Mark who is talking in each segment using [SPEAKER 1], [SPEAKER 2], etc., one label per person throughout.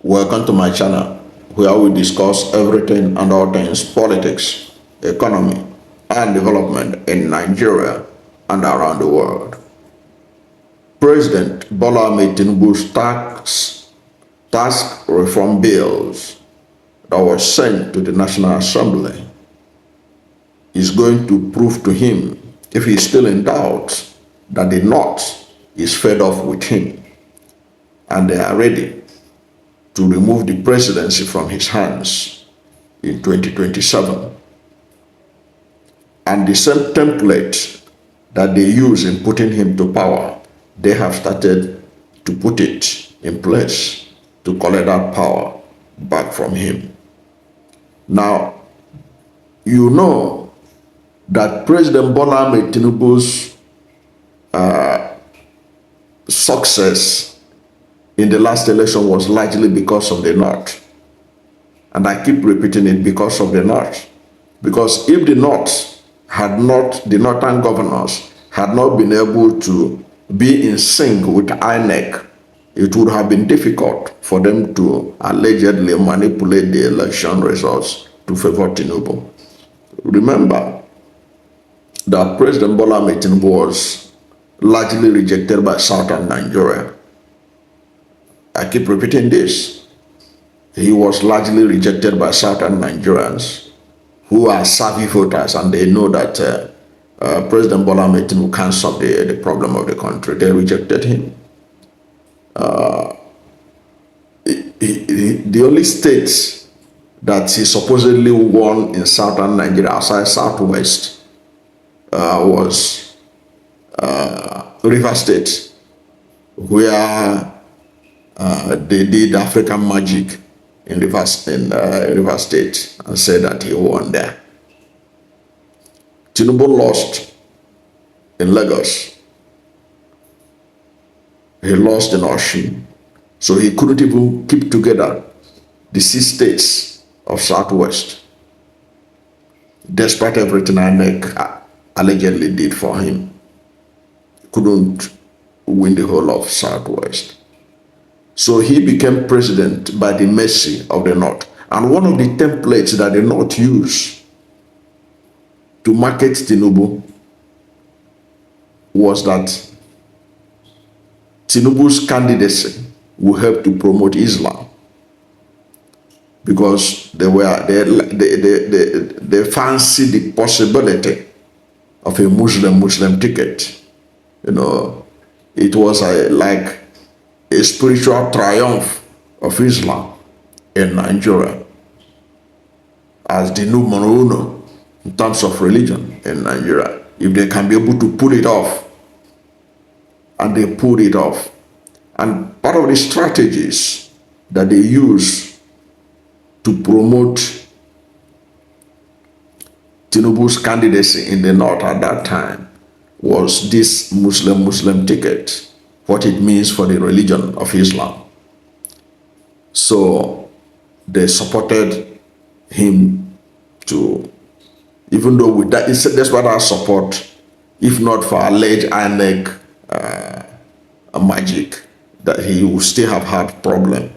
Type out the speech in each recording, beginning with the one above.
[SPEAKER 1] Welcome to my channel, where we discuss everything and all things politics, economy, and development in Nigeria and around the world. President Bola Tinubu's tax reform bills that was sent to the National Assembly is going to prove to him, if he's still in doubt, that the North is fed up with him and they are ready to remove the presidency from his hands in 2027. And the same template that they use in putting him to power, they have started to put it in place to collect that power back from him. Now, you know that President Bola Tinubu's success in the last election was largely because of the North. And I keep repeating it, because of the North. Because if the North had not, the Northern governors had not been able to be in sync with INEC, it would have been difficult for them to allegedly manipulate the election results to favor Tinubu. Remember that President Bola Tinubu was largely rejected by Southern Nigeria. I keep repeating this. He was largely rejected by Southern Nigerians who are savvy voters, and they know that President Bola Tinubu can't solve the problem of the country. They rejected him. The only states that he supposedly won in Southern Nigeria, outside Southwest, was River State, where they did African magic in River State and said that he won there. Tinubu lost in Lagos. He lost in Osun. So he couldn't even keep together the 6 states of Southwest, despite everything INEC allegedly did for him. He couldn't win the whole of Southwest. So he became president by the mercy of the North. And one of the templates that the North used to market Tinubu was that Tinubu's candidacy will help to promote Islam, because they fancy the possibility of a Muslim ticket. You know, it was like a spiritual triumph of Islam in Nigeria as the numero uno in terms of religion in Nigeria. If they can be able to pull it off, and they pulled it off. And part of the strategies that they use to promote Tinubu's candidacy in the North at that time was this Muslim ticket, what it means for the religion of Islam. So they supported him to, even though with that, that's what I support, if not for alleged INEC magic, that he will still have had problem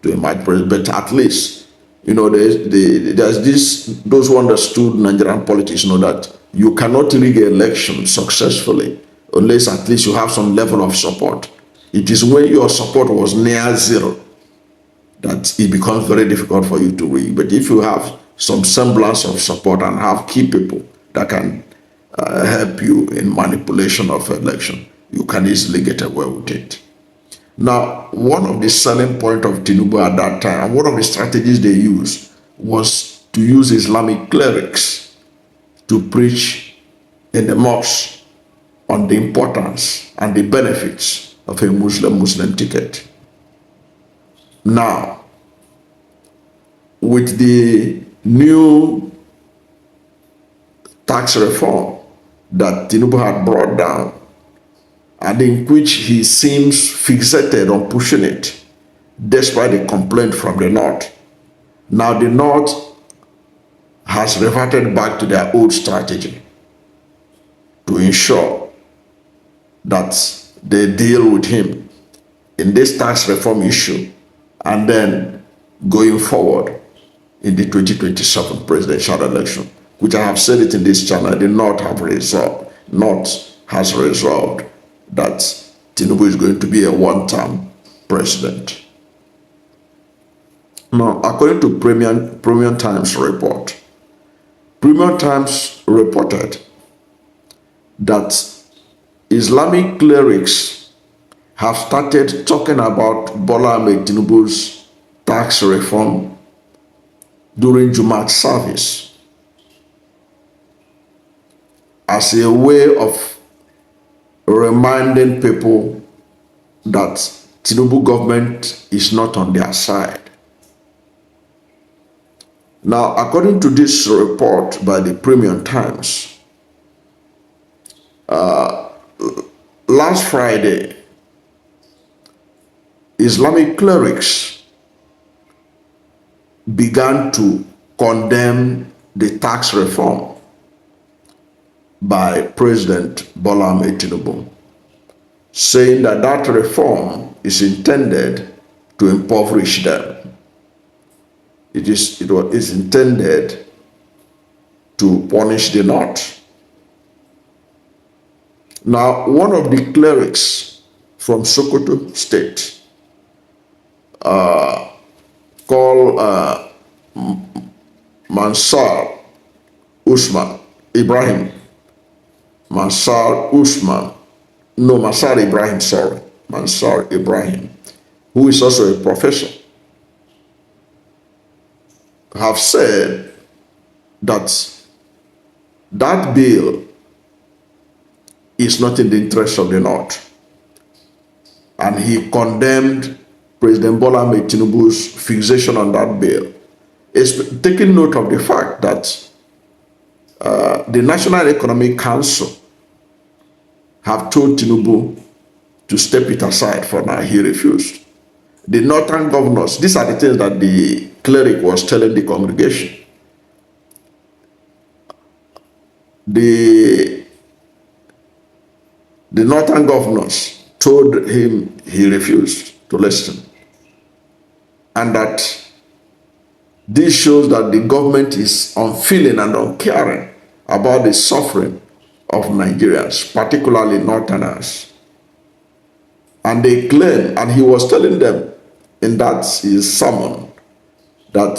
[SPEAKER 1] to emerge president. But at least, you know, there's this, those who understood Nigerian politics know that you cannot rig an election successfully unless at least you have some level of support. It is when your support was near zero that it becomes very difficult for you to rig. But if you have some semblance of support and have key people that can help you in manipulation of election, you can easily get away with it. Now, one of the selling point of Tinubu at that time, and one of the strategies they used, was to use Islamic clerics to preach in the mosques on the importance and the benefits of a Muslim ticket. Now, with the new tax reform that Tinubu had brought down, and in which he seems fixated on pushing it, despite the complaint from the North. Now the North has reverted back to their old strategy to ensure that they deal with him in this tax reform issue and then going forward in the 2027 presidential election, which I have said it in this channel, the North has resolved that Tinubu is going to be a one-term president. Now, according to Premium Times report, Premium Times reported that Islamic clerics have started talking about Bola Ahmed Tinubu's tax reform during Jumat service as a way of reminding people that Tinubu government is not on their side. Now, according to this report by the Premium Times, last Friday, Islamic clerics began to condemn the tax reform by President Bola Ahmed Tinubu, saying that that reform is intended to impoverish them. It is intended to punish the North. Now, one of the clerics from Sokoto State, called Mansar Ibrahim, who is also a professor, have said that that bill is not in the interest of the North. And he condemned President Bola Ahmed Tinubu's fixation on that bill, taking note of the fact that the National Economic Council have told Tinubu to step it aside for now. He refused. The northern governors, these are the things that the cleric was telling the congregation. The northern governors told him he refused to listen. And that this shows that the government is unfeeling and uncaring about the suffering of Nigerians, particularly northerners. And they claim, and he was telling them in that his sermon, that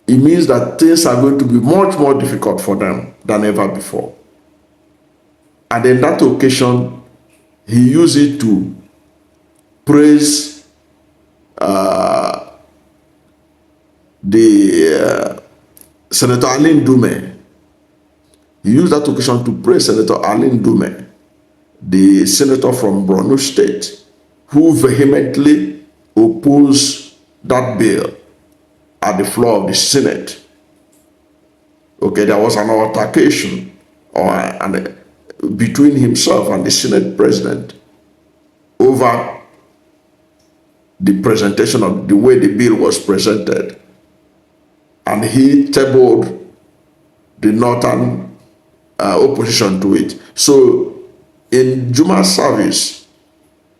[SPEAKER 1] it means that things are going to be much more difficult for them than ever before. And in that occasion, he used it to praise Senator Alin Dume. He used that occasion to praise Senator Alin Dume, the senator from Borno State, who vehemently opposed that bill at the floor of the Senate. Okay, there was an altercation between himself and the Senate president over the presentation of the way the bill was presented. And he tabled the northern opposition to it. So in Juma's service,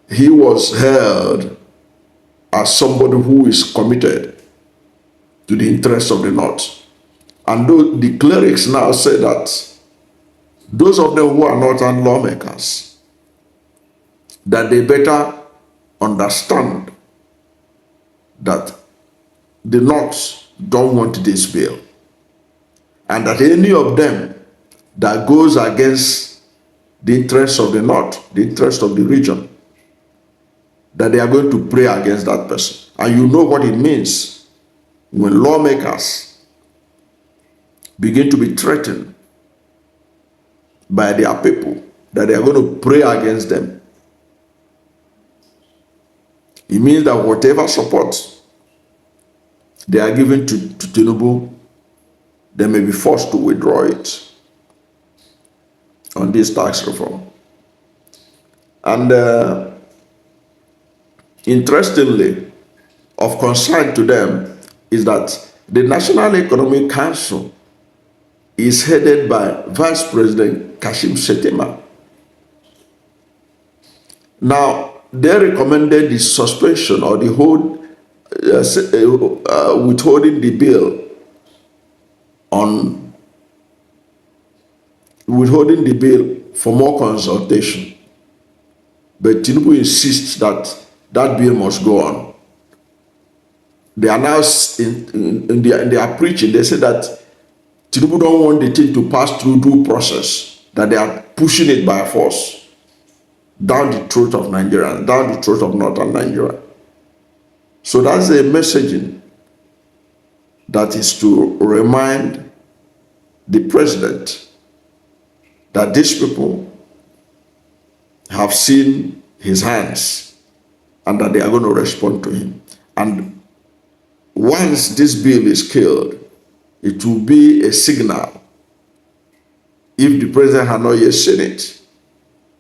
[SPEAKER 1] he was held as somebody who is committed to the interests of the North. And the clerics now say that those of them who are northern lawmakers, that they better understand that the North don't want this bill, and that any of them that goes against the interests of the North, the interest of the region, that they are going to pray against that person. And you know what it means when lawmakers begin to be threatened by their people, that they are going to pray against them. It means that whatever support they are given to Tinubu, they may be forced to withdraw it on this tax reform. And interestingly, of concern to them is that the National Economic Council is headed by Vice President Kashim Shettima. Now, they recommended the suspension or the withholding the bill on withholding the bill for more consultation. But Tinubu insists that that bill must go on. They are now in their preaching, they say that Tinubu don't want the thing to pass through due process, that they are pushing it by force down the throat of Nigerians, down the throat of northern Nigeria. So that's a messaging that is to remind the president that these people have seen his hands and that they are going to respond to him. And once this bill is killed, it will be a signal, if the president had not yet seen it,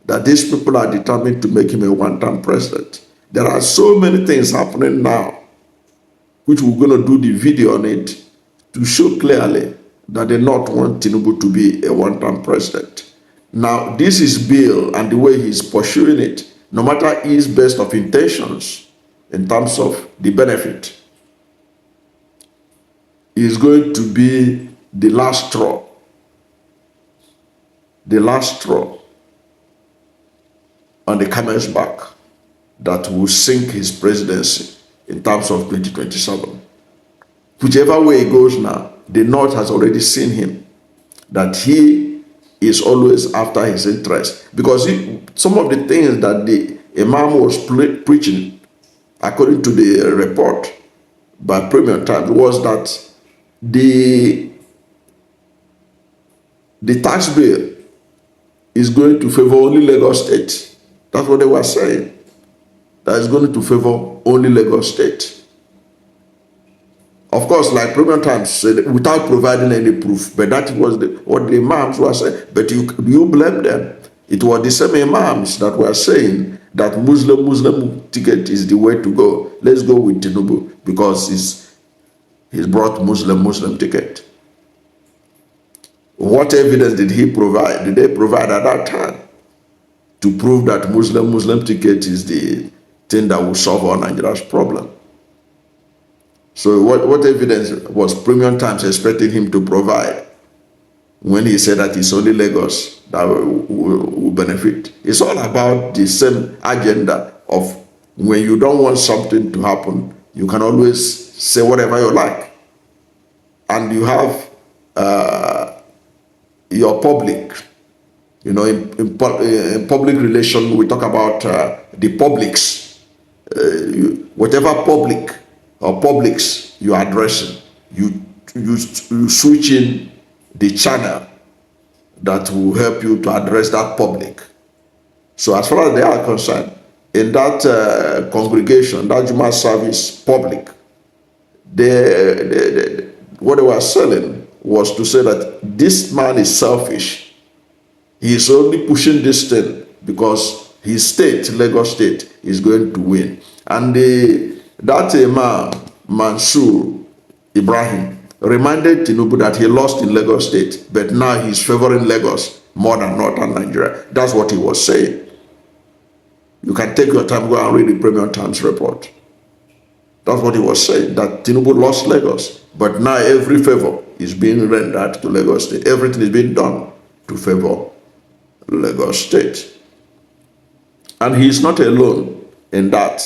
[SPEAKER 1] that these people are determined to make him a one-term president. There are so many things happening now, which we're going to do the video on it to show clearly that they not want Tinubu to be a one-term president. Now, this is bill and the way he's pursuing it, no matter his best of intentions in terms of the benefit, is going to be the last straw on the camel's back that will sink his presidency in terms of 2027. Whichever way it goes now, the North has already seen him, that he is always after his interest. Because some of the things that the Imam was preaching, according to the report by Premium Times, was that the tax bill is going to favor only Lagos State. That's what they were saying. That is going to favor only Lagos State. Of course, like Premium Times said, without providing any proof, but that was what the Imams were saying. But you blame them. It was the same Imams that were saying that Muslim ticket is the way to go. Let's go with Tinubu because he's brought Muslim ticket. What evidence did he provide? Did they provide at that time to prove that Muslim ticket is the thing that will solve all Nigeria's problem? So what evidence was Premium Times expecting him to provide when he said that it's only Lagos that will benefit? It's all about the same agenda of when you don't want something to happen, you can always say whatever you like. And you have your public, in public relation, we talk about the publics. Whatever public or publics you are addressing, you switch in the channel that will help you to address that public. So as far as they are concerned, in that congregation, that Juma service public, what they were selling was to say that this man is selfish. He is only pushing this thing because his state, Lagos State, is going to win. And that Imam, Mansour Ibrahim, reminded Tinubu that he lost in Lagos State, but now he's favoring Lagos more than northern Nigeria. That's what he was saying. You can take your time, go and read the Premium Times report. That's what he was saying, that Tinubu lost Lagos, but now every favor is being rendered to Lagos State. Everything is being done to favor Lagos State. And he is not alone in that,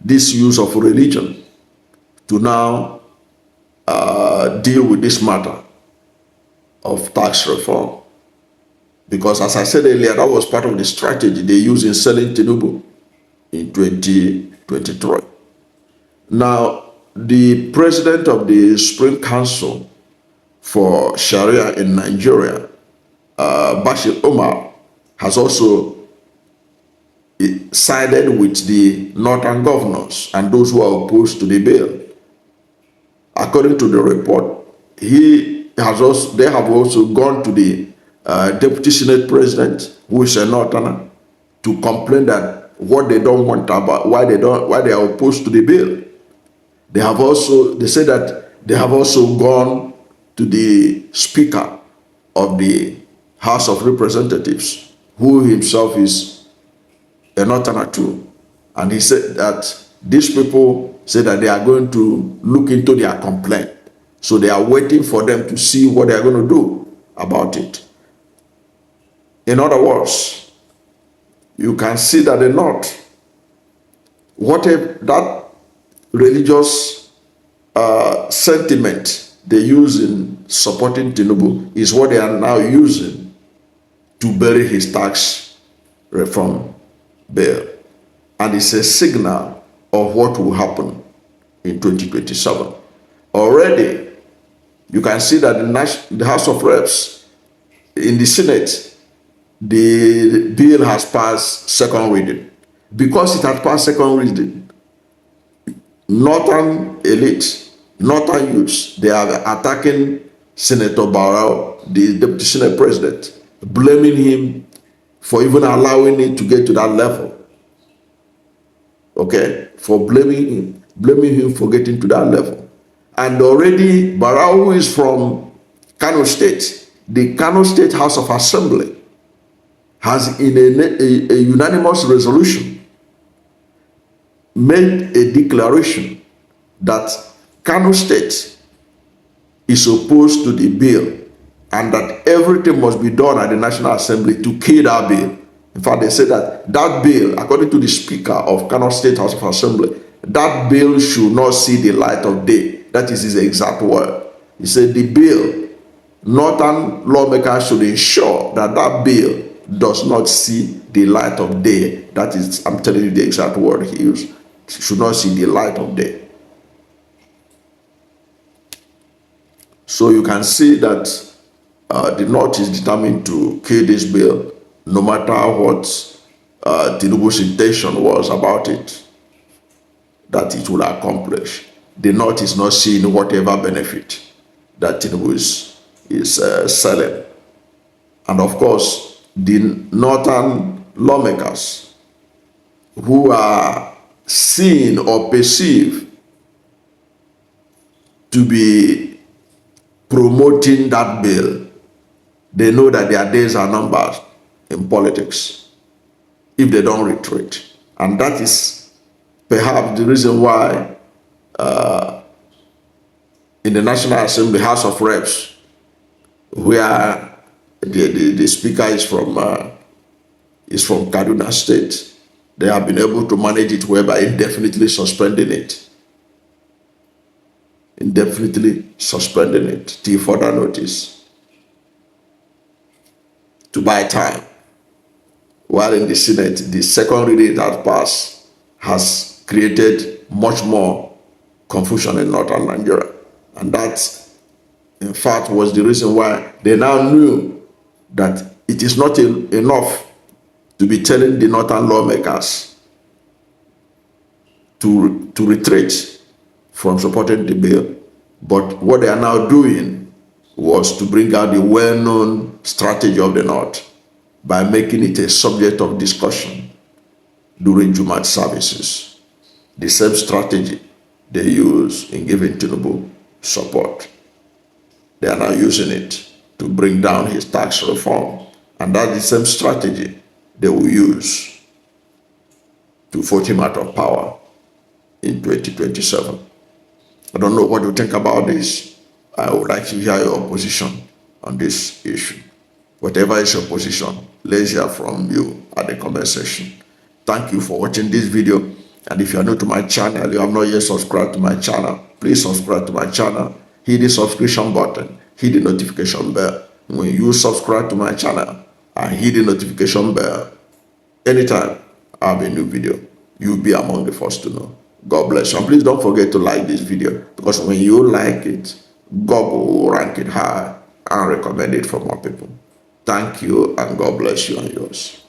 [SPEAKER 1] this use of religion to now deal with this matter of tax reform. Because as I said earlier, that was part of the strategy they used in selling Tinubu in 2023. Now, the president of the Supreme Council for Sharia in Nigeria, Bashir Omar, has also sided with the northern governors and those who are opposed to the bill. According to the report, they have also gone to the Deputy Senate President, who is a northerner, to complain that what they don't want about why they are opposed to the bill. They say that they have also gone to the Speaker of the House of Representatives, who himself is a northerner too, And he said that these people said that they are going to look into their complaint. So they are waiting for them to see what they are going to do about it. In other words, you can see that the North, whatever that religious sentiment they use in supporting Tinubu is what they are now using to bury his tax reform bill. And it's a signal of what will happen in 2027. Already, you can see that the House of Reps, in the Senate, the bill has passed second reading. Because it has passed second reading, Northern elite, Northern youths, they are attacking Senator Bola, the Deputy Senate President, blaming him for even allowing it to get to that level. Okay, for blaming him for getting to that level. And already Barrow, who is from Kano State, the Kano State House of Assembly has in a unanimous resolution made a declaration that Kano State is opposed to the bill and that everything must be done at the National Assembly to kill that bill. In fact, they said that that bill, according to the Speaker of Kano State House of Assembly, that bill should not see the light of day. That is his exact word. He said the bill, Northern lawmakers should ensure that that bill does not see the light of day. That is, I'm telling you the exact word he used. Should not see the light of day. So you can see that the North is determined to kill this bill, no matter what Tinubu's intention was about it, that it will accomplish. The North is not seeing whatever benefit that Tinubu is selling. And of course, the Northern lawmakers who are seen or perceived to be promoting that bill, they know that their days are numbered in politics if they don't retreat. And that is perhaps the reason why in the National Assembly, House of Reps, where the Speaker is from Kaduna State, they have been able to manage it whereby indefinitely suspending it. Indefinitely suspending it till further notice to buy time. While in the Senate, the second reading that passed has created much more confusion in northern Nigeria. And that, in fact, was the reason why they now knew that it is not enough to be telling the northern lawmakers to retreat from supporting the bill. But what they are now doing was to bring out the well-known strategy of the North by making it a subject of discussion during Jumat services. The same strategy they use in giving Tinubu support. They are now using it to bring down his tax reform. And that's the same strategy they will use to vote him out of power in 2027. I don't know what you think about this. I would like to hear your position on this issue. Whatever is your position, let's hear from you at the comment section. Thank you for watching this video. And if you are new to my channel, you have not yet subscribed to my channel, please subscribe to my channel. Hit the subscription button, hit the notification bell. When you subscribe to my channel and hit the notification bell, anytime I have a new video, you'll be among the first to know. God bless you. And please don't forget to like this video, because when you like it, God will rank it high and recommend it for more people. Thank you, and God bless you and yours.